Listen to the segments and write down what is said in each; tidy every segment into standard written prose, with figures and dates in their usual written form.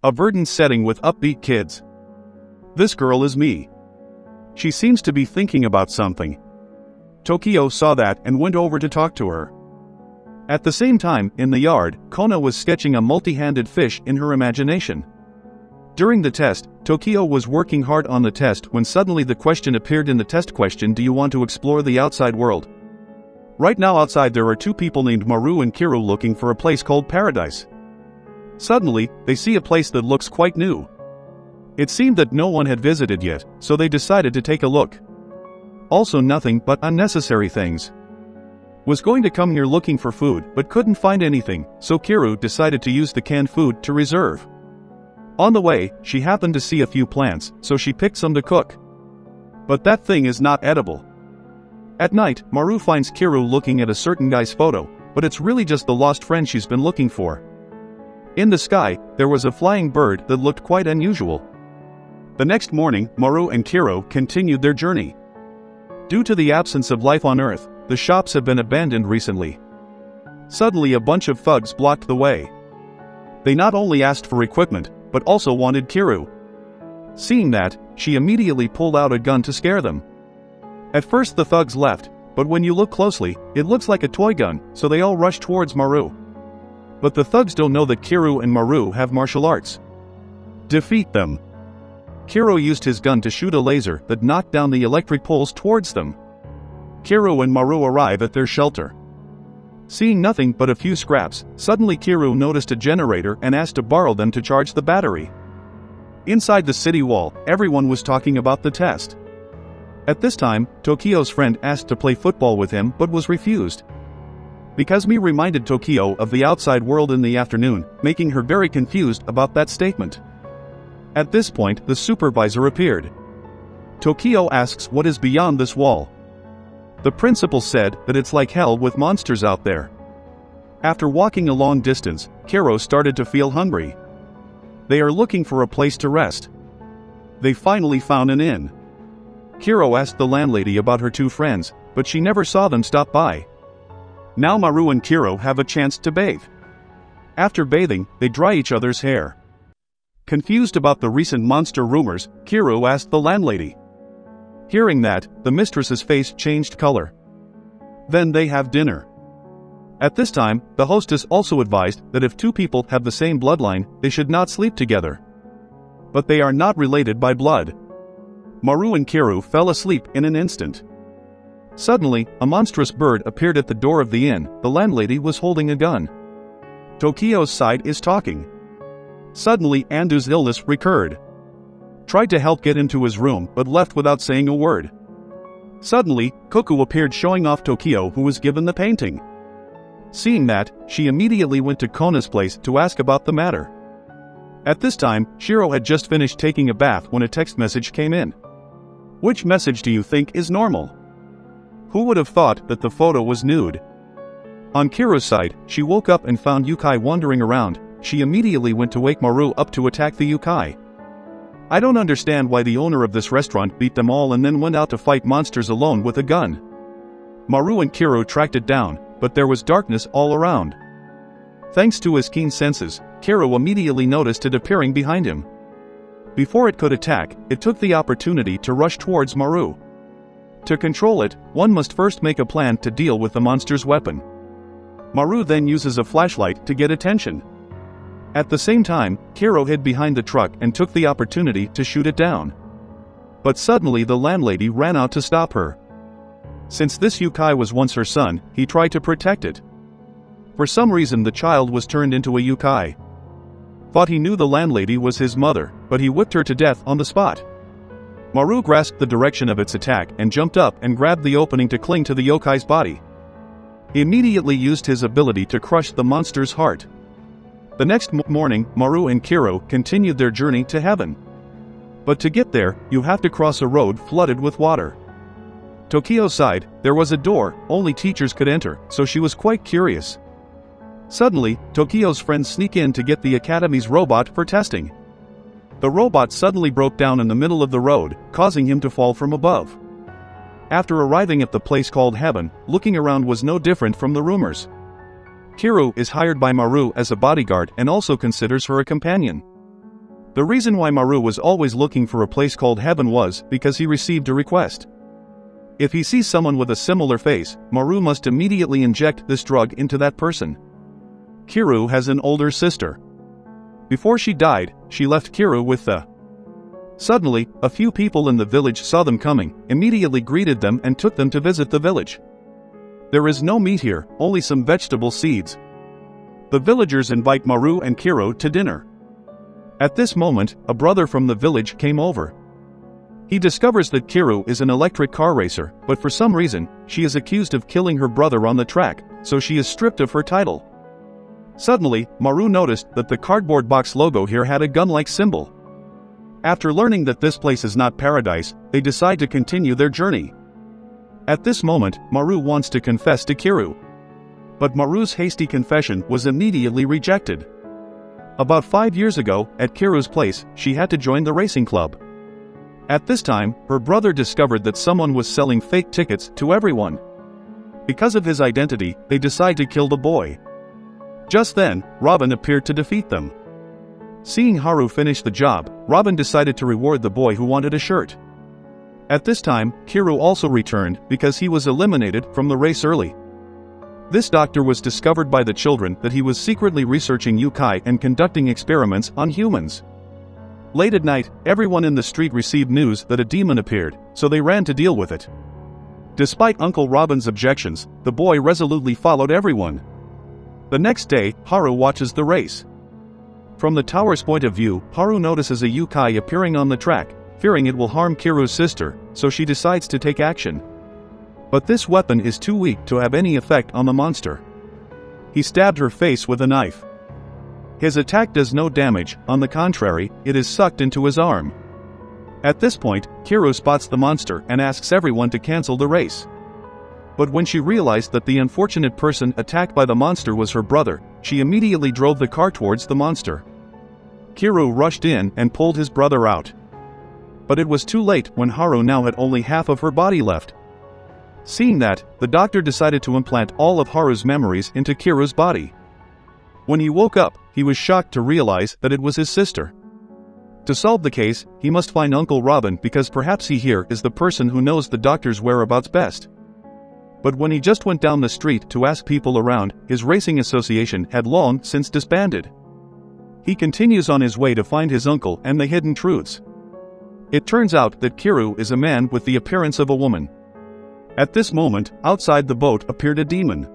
A verdant setting with upbeat kids. This girl is me. She seems to be thinking about something. Tokio saw that and went over to talk to her. At the same time, in the yard, Kona was sketching a multi-handed fish in her imagination. During the test, Tokio was working hard on the test when suddenly the question appeared in the test question: do you want to explore the outside world? Right now outside there are two people named Maru and Kiru looking for a place called Paradise. Suddenly, they see a place that looks quite new. It seemed that no one had visited yet, so they decided to take a look. Also nothing but unnecessary things. Was going to come here looking for food but couldn't find anything, so Kiru decided to use the canned food to reserve. On the way, she happened to see a few plants, so she picked some to cook. But that thing is not edible. At night, Maru finds Kiru looking at a certain guy's photo, but it's really just the lost friend she's been looking for. In the sky, there was a flying bird that looked quite unusual. The next morning, Maru and Kiru continued their journey. Due to the absence of life on Earth, the shops have been abandoned recently. Suddenly a bunch of thugs blocked the way. They not only asked for equipment, but also wanted Kiru. Seeing that, she immediately pulled out a gun to scare them. At first the thugs left, but when you look closely, it looks like a toy gun, so they all rush towards Maru. But the thugs don't know that Kiru and Maru have martial arts. Defeat them. Kiru used his gun to shoot a laser that knocked down the electric poles towards them. Kiru and Maru arrive at their shelter. Seeing nothing but a few scraps, suddenly Kiru noticed a generator and asked to borrow them to charge the battery. Inside the city wall, everyone was talking about the test. At this time, Tokio's friend asked to play football with him but was refused. Because me reminded Tokio of the outside world in the afternoon, making her very confused about that statement. At this point, the supervisor appeared. Tokio asks what is beyond this wall. The principal said that it's like hell with monsters out there. After walking a long distance, Kiru started to feel hungry. They are looking for a place to rest. They finally found an inn. Kiru asked the landlady about her two friends, but she never saw them stop by. Now Maru and Kiru have a chance to bathe. After bathing, they dry each other's hair. Confused about the recent monster rumors, Kiru asked the landlady. Hearing that, the mistress's face changed color. Then they have dinner. At this time, the hostess also advised that if two people have the same bloodline, they should not sleep together. But they are not related by blood. Maru and Kiru fell asleep in an instant. Suddenly, a monstrous bird appeared at the door of the inn. The landlady was holding a gun. Tokio's side is talking. Suddenly, Andu's illness recurred. Tried to help get into his room but left without saying a word. Suddenly, Koku appeared showing off Tokio, who was given the painting. Seeing that, she immediately went to Kona's place to ask about the matter. At this time, Shiro had just finished taking a bath when a text message came in. Which message do you think is normal? Who would have thought that the photo was nude? On Kiru's side, she woke up and found yokai wandering around. She immediately went to wake Maru up to attack the yokai. I don't understand why the owner of this restaurant beat them all and then went out to fight monsters alone with a gun. Maru and Kiru tracked it down, but there was darkness all around. Thanks to his keen senses, Kiru immediately noticed it appearing behind him. Before it could attack, it took the opportunity to rush towards Maru. To control it, one must first make a plan to deal with the monster's weapon. Maru then uses a flashlight to get attention. At the same time, Kiru hid behind the truck and took the opportunity to shoot it down. But suddenly the landlady ran out to stop her. Since this yokai was once her son, he tried to protect it. For some reason the child was turned into a yokai. Thought he knew the landlady was his mother, but he whipped her to death on the spot. Maru grasped the direction of its attack and jumped up and grabbed the opening to cling to the yokai's body. He immediately used his ability to crush the monster's heart. The next morning, Maru and Kiru continued their journey to heaven. But to get there, you have to cross a road flooded with water. Tokio's side, there was a door, only teachers could enter, so she was quite curious. Suddenly, Tokio's friends sneak in to get the academy's robot for testing. The robot suddenly broke down in the middle of the road, causing him to fall from above. After arriving at the place called heaven, looking around was no different from the rumors. Kiru is hired by Maru as a bodyguard and also considers her a companion. The reason why Maru was always looking for a place called heaven was because he received a request. If he sees someone with a similar face, Maru must immediately inject this drug into that person. Kiru has an older sister. Before she died, she left Kiru with the. Suddenly, a few people in the village saw them coming, immediately greeted them and took them to visit the village. There is no meat here, only some vegetable seeds. The villagers invite Maru and Kiru to dinner. At this moment, a brother from the village came over. He discovers that Kiru is an electric car racer, but for some reason, she is accused of killing her brother on the track, so she is stripped of her title. Suddenly, Maru noticed that the cardboard box logo here had a gun-like symbol. After learning that this place is not paradise, they decide to continue their journey. At this moment, Maru wants to confess to Kiru. But Maru's hasty confession was immediately rejected. About 5 years ago, at Kiru's place, she had to join the racing club. At this time, her brother discovered that someone was selling fake tickets to everyone. Because of his identity, they decide to kill the boy. Just then, Robin appeared to defeat them. Seeing Haru finish the job, Robin decided to reward the boy who wanted a shirt. At this time, Kiru also returned because he was eliminated from the race early. This doctor was discovered by the children that he was secretly researching yokai and conducting experiments on humans. Late at night, everyone in the street received news that a demon appeared, so they ran to deal with it. Despite Uncle Robin's objections, the boy resolutely followed everyone. The next day, Haru watches the race. From the tower's point of view, Haru notices a yokai appearing on the track, fearing it will harm Kiru's sister, so she decides to take action. But this weapon is too weak to have any effect on the monster. He stabbed her face with a knife. His attack does no damage, on the contrary, it is sucked into his arm. At this point, Kiru spots the monster and asks everyone to cancel the race. But when she realized that the unfortunate person attacked by the monster was her brother, she immediately drove the car towards the monster. Kiru rushed in and pulled his brother out. But it was too late when Haru now had only half of her body left. Seeing that, the doctor decided to implant all of Haru's memories into Kiru's body. When he woke up, he was shocked to realize that it was his sister. To solve the case, he must find Uncle Robin because perhaps he here is the person who knows the doctor's whereabouts best. But when he just went down the street to ask people around, his racing association had long since disbanded. He continues on his way to find his uncle and the hidden truths. It turns out that Kiru is a man with the appearance of a woman. At this moment, outside the boat appeared a demon.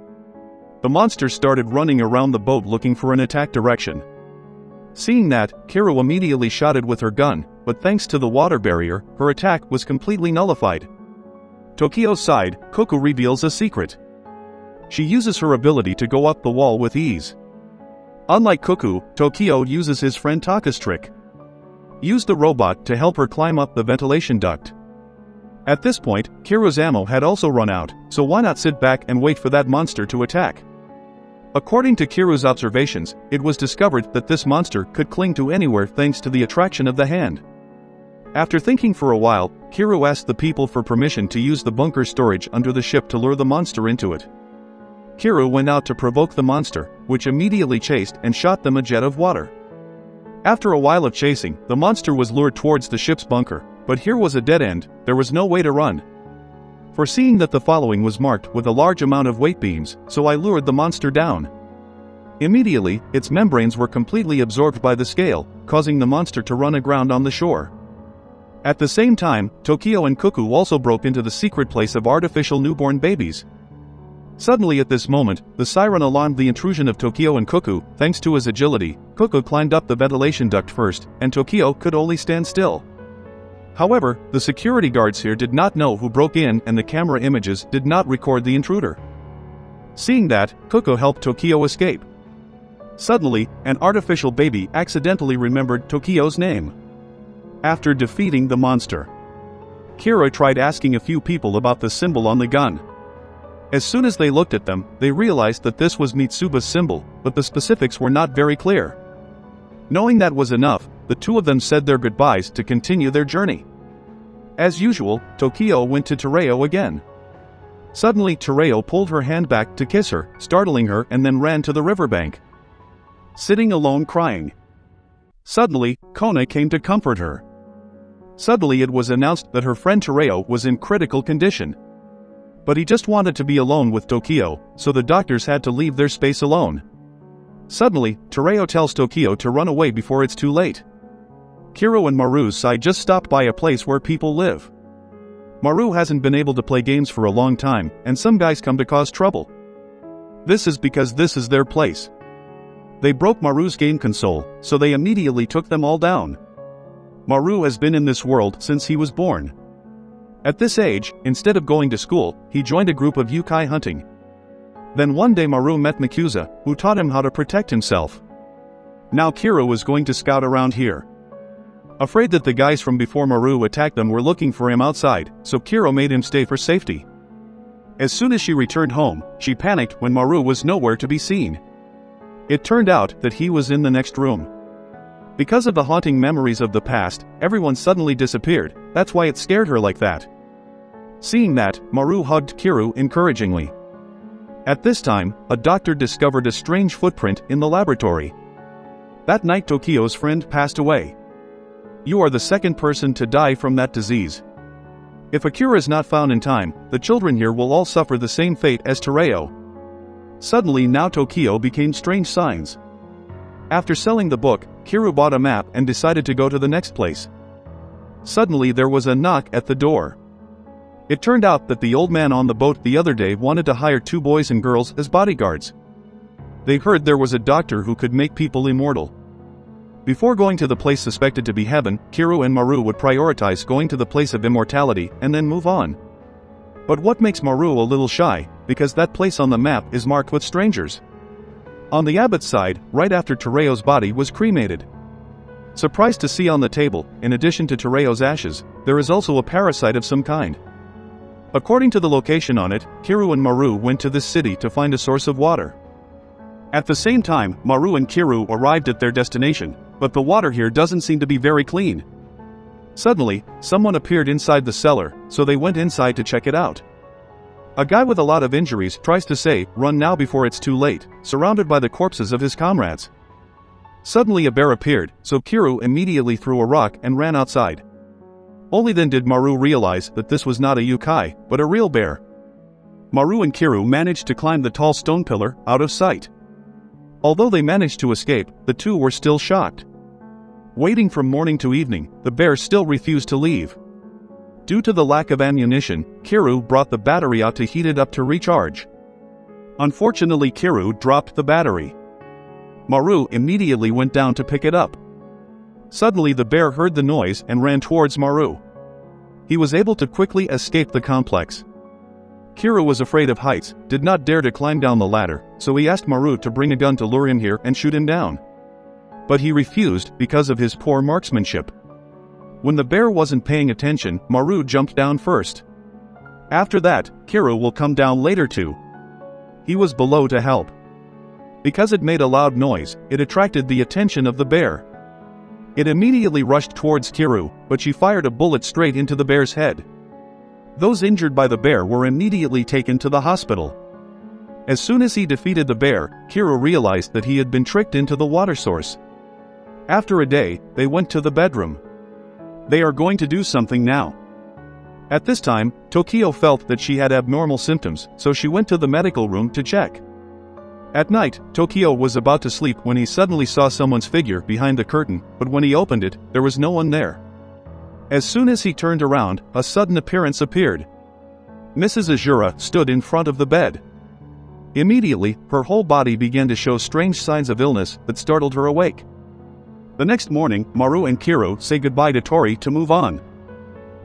The monster started running around the boat looking for an attack direction. Seeing that, Kiru immediately shot it with her gun, but thanks to the water barrier, her attack was completely nullified. Tokio's side, Koku reveals a secret. She uses her ability to go up the wall with ease. Unlike Koku, Tokio uses his friend Taka's trick. Use the robot to help her climb up the ventilation duct. At this point, Kiru's ammo had also run out, so why not sit back and wait for that monster to attack? According to Kiru's observations, it was discovered that this monster could cling to anywhere thanks to the attraction of the hand. After thinking for a while, Kiru asked the people for permission to use the bunker storage under the ship to lure the monster into it. Kiru went out to provoke the monster, which immediately chased and shot them a jet of water. After a while of chasing, the monster was lured towards the ship's bunker, but here was a dead end, there was no way to run. Foreseeing that the following was marked with a large amount of weight beams, so I lured the monster down. Immediately, its membranes were completely absorbed by the scale, causing the monster to run aground on the shore. At the same time, Tokio and Koku also broke into the secret place of artificial newborn babies. Suddenly at this moment, the siren alarmed the intrusion of Tokio and Koku. Thanks to his agility, Koku climbed up the ventilation duct first, and Tokio could only stand still. However, the security guards here did not know who broke in and the camera images did not record the intruder. Seeing that, Koku helped Tokio escape. Suddenly, an artificial baby accidentally remembered Tokio's name. After defeating the monster, Kira tried asking a few people about the symbol on the gun. As soon as they looked at them, they realized that this was Mitsuba's symbol, but the specifics were not very clear. Knowing that was enough, the two of them said their goodbyes to continue their journey. As usual, Tokio went to Tereo again. Suddenly Tereo pulled her hand back to kiss her, startling her, and then ran to the riverbank. Sitting alone crying, Suddenly, Kona came to comfort her. Suddenly it was announced that her friend Tereo was in critical condition. But he just wanted to be alone with Tokio, so the doctors had to leave their space alone. Suddenly, Tereo tells Tokio to run away before it's too late. Kiro and Maru's side just stopped by a place where people live. Maru hasn't been able to play games for a long time, and some guys come to cause trouble. This is because this is their place. They broke Maru's game console, so they immediately took them all down. Maru has been in this world since he was born. At this age, instead of going to school, he joined a group of yokai hunting. Then one day Maru met Makuza, who taught him how to protect himself. Now Kiro was going to scout around here. Afraid that the guys from before Maru attacked them were looking for him outside, so Kiro made him stay for safety. As soon as she returned home, she panicked when Maru was nowhere to be seen. It turned out that he was in the next room. Because of the haunting memories of the past, everyone suddenly disappeared. That's why it scared her like that. Seeing that, Maru hugged Kiro encouragingly. At this time, a doctor discovered a strange footprint in the laboratory. That night Tokio's friend passed away. You are the second person to die from that disease. If a cure is not found in time, the children here will all suffer the same fate as Tereo. Suddenly now Tokio became strange signs. After selling the book, Kiro bought a map and decided to go to the next place. Suddenly there was a knock at the door. It turned out that the old man on the boat the other day wanted to hire 2 boys and girls as bodyguards. They heard there was a doctor who could make people immortal. Before going to the place suspected to be heaven, Kiro and Maru would prioritize going to the place of immortality and then move on. But what makes Maru a little shy, because that place on the map is marked with strangers. On the abbot's side, right after Tereo's body was cremated. Surprised to see on the table, in addition to Tereo's ashes, there is also a parasite of some kind. According to the location on it, Kiro and Maru went to this city to find a source of water. At the same time, Maru and Kiro arrived at their destination, but the water here doesn't seem to be very clean. Suddenly, someone appeared inside the cellar, so they went inside to check it out. A guy with a lot of injuries tries to say, "Run now before it's too late," surrounded by the corpses of his comrades. Suddenly a bear appeared, so Kiro immediately threw a rock and ran outside. Only then did Maru realize that this was not a yokai, but a real bear. Maru and Kiro managed to climb the tall stone pillar out of sight. Although they managed to escape, the two were still shocked. Waiting from morning to evening, the bear still refused to leave. Due to the lack of ammunition, Kiro brought the battery out to heat it up to recharge. Unfortunately, Kiro dropped the battery. Maru immediately went down to pick it up. Suddenly the bear heard the noise and ran towards Maru. He was able to quickly escape the complex. Kiro was afraid of heights, did not dare to climb down the ladder, so he asked Maru to bring a gun to lure him here and shoot him down. But he refused because of his poor marksmanship. When the bear wasn't paying attention, Maru jumped down first. After that, Kiro will come down later too. He was below to help. Because it made a loud noise, it attracted the attention of the bear. It immediately rushed towards Kiro, but she fired a bullet straight into the bear's head. Those injured by the bear were immediately taken to the hospital. As soon as he defeated the bear, Kiro realized that he had been tricked into the water source. After a day, they went to the bedroom. They are going to do something now. At this time, Tokio felt that she had abnormal symptoms, so she went to the medical room to check. At night, Tokio was about to sleep when he suddenly saw someone's figure behind the curtain, but when he opened it, there was no one there. As soon as he turned around, a sudden appearance appeared. Mrs. Azura stood in front of the bed. Immediately, her whole body began to show strange signs of illness that startled her awake. The next morning, Maru and Kiro say goodbye to Tori to move on.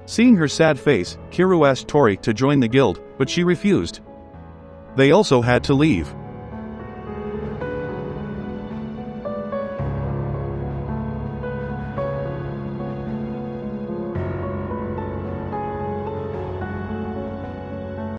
Seeing her sad face, Kiro asked Tori to join the guild, but she refused. They also had to leave.